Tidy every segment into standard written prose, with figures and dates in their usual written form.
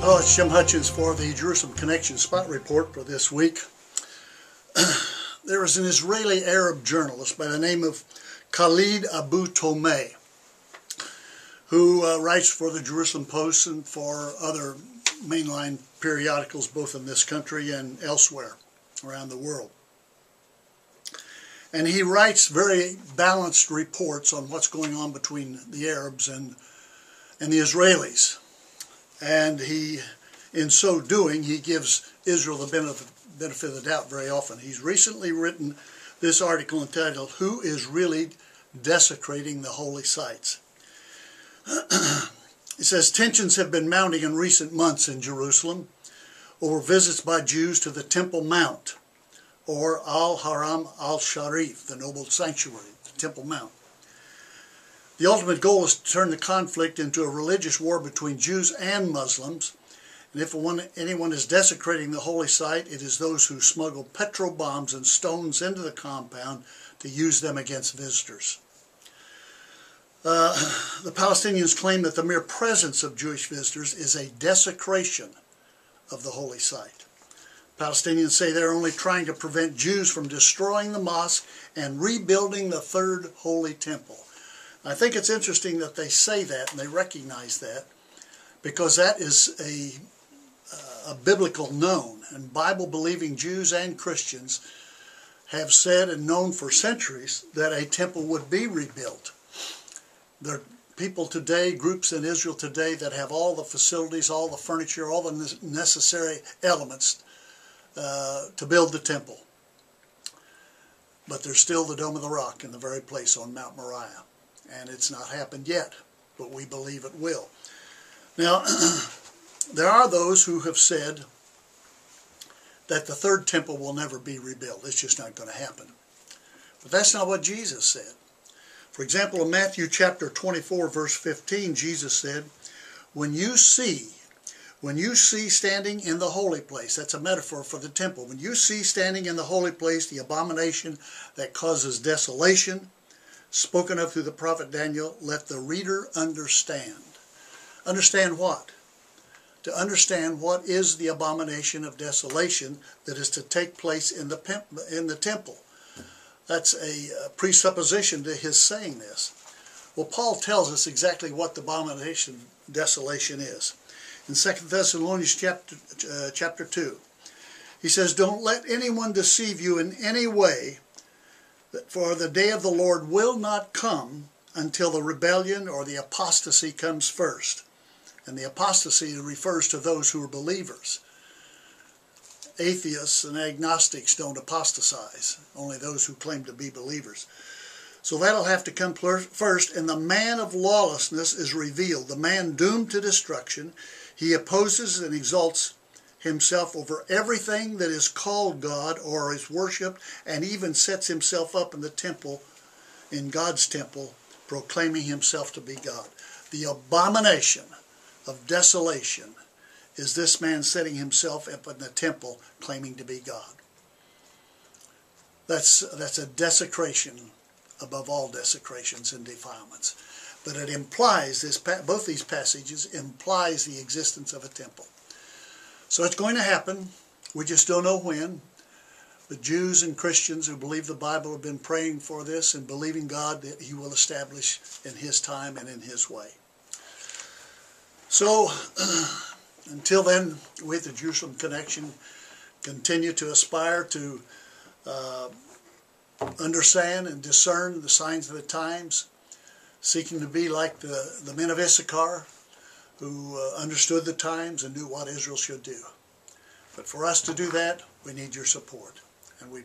Hello, it's Jim Hutchens for the Jerusalem Connection Spot Report for this week. There is an Israeli Arab journalist by the name of Khalid Abu Tomeh who writes for the Jerusalem Post and for other mainline periodicals both in this country and elsewhere around the world. And he writes very balanced reports on what's going on between the Arabs and the Israelis. And he, in so doing, he gives Israel the benefit of the doubt very often. He's recently written this article entitled, "Who is Really Desecrating the Holy Sites?" It says, tensions have been mounting in recent months in Jerusalem over visits by Jews to the Temple Mount, or Al-Haram al-Sharif, the noble sanctuary, the Temple Mount. The ultimate goal is to turn the conflict into a religious war between Jews and Muslims, and if anyone is desecrating the holy site, it is those who smuggle petrol bombs and stones into the compound to use them against visitors. The Palestinians claim that the mere presence of Jewish visitors is a desecration of the holy site. Palestinians say they're only trying to prevent Jews from destroying the mosque and rebuilding the third holy temple. I think it's interesting that they say that and they recognize that, because that is a biblical known, and Bible-believing Jews and Christians have said and known for centuries that a temple would be rebuilt. There are people today, groups in Israel today, that have all the facilities, all the furniture, all the necessary elements to build the temple. But there's still the Dome of the Rock in the very place on Mount Moriah. And it's not happened yet, but we believe it will. Now, there are those who have said that the third temple will never be rebuilt. It's just not going to happen. But that's not what Jesus said. For example, in Matthew chapter 24, verse 15, Jesus said, when you see standing in the holy place, that's a metaphor for the temple, when you see standing in the holy place the abomination that causes desolation, spoken of through the prophet Daniel, let the reader understand. Understand what? To understand what is the abomination of desolation that is to take place in the temple. That's a presupposition to his saying this. Well, Paul tells us exactly what the abomination of desolation is. In 2 Thessalonians chapter 2, he says, don't let anyone deceive you in any way, for the day of the Lord will not come until the rebellion or the apostasy comes first. And the apostasy refers to those who are believers. Atheists and agnostics don't apostatize, only those who claim to be believers. So that'll have to come first, and the man of lawlessness is revealed, the man doomed to destruction. He opposes and exalts himself over everything that is called God or is worshipped, and even sets himself up in the temple, in God's temple, proclaiming himself to be God. The abomination of desolation is this man setting himself up in the temple claiming to be God. That's a desecration above all desecrations and defilements. But it implies, both these passages implies the existence of a temple. So it's going to happen. We just don't know when. The Jews and Christians who believe the Bible have been praying for this and believing God that He will establish in His time and in His way. So, until then, we at the Jerusalem Connection continue to aspire to understand and discern the signs of the times, seeking to be like the men of Issachar, who understood the times and knew what Israel should do. But for us to do that, we need your support. And we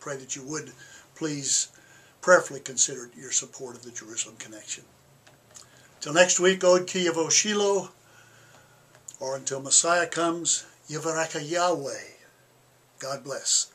pray that you would please prayerfully consider your support of the Jerusalem Connection. Till next week, Od Ki Yavo Shiloh, or until Messiah comes, Yivaraka Yahweh. God bless.